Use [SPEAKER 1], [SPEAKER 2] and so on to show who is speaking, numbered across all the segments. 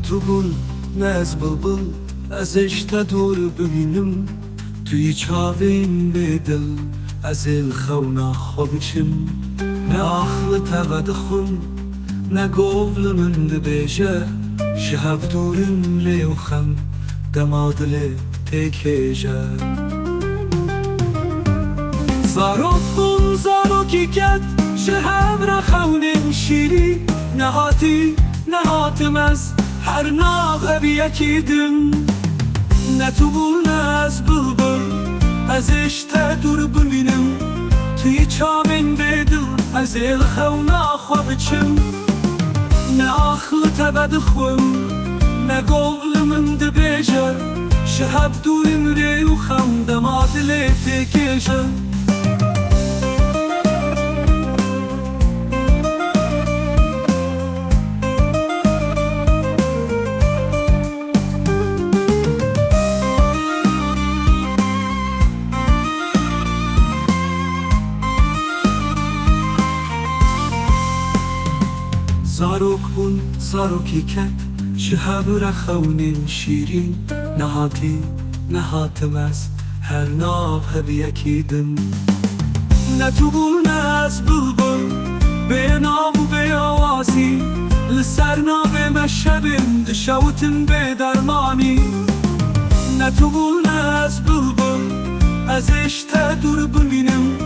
[SPEAKER 1] تو گل نه از بلبل ازش تدور ببینم توی چاوین به دل از الخونا خوابشم نه آخل تغد خون نه گوول من دبیجه شهب دورم لیوخم دمادل تکیجه زاروک بون زاروکی کت شهب را خونم شیری نهاتم از هر ناغب یکیدم نه تو گل نه از بلبل ازش تدور ببینم توی چاوین به دل از الخونا خوابچم نه آخل تبد خوم نه گوول من دبیجه شهب دورم ریوخم دمادل تکیجه زاروک بون زاروکی کت شهب را خونین شیرین نهاتم از هر ناغب یکیدم نه تو گل نه از بلبل به نام و به آوازی لسر ناغ مشبم دشوتم به درمانی نه تو گل نه از بلبل ازش تدور ببینم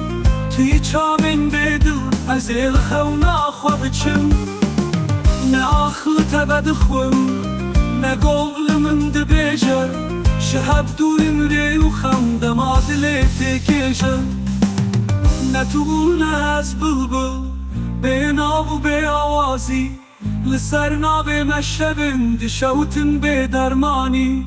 [SPEAKER 1] توی چاوین به دل از الخونا خوابچم نه آخل تبد خوم نه گوول من دبیجه شهب دورم ریوخم دمادل تکیجه نه تو گل نه از بلبل به نام و به آوازی لسر ناغ مشبم دشوتم به درمانی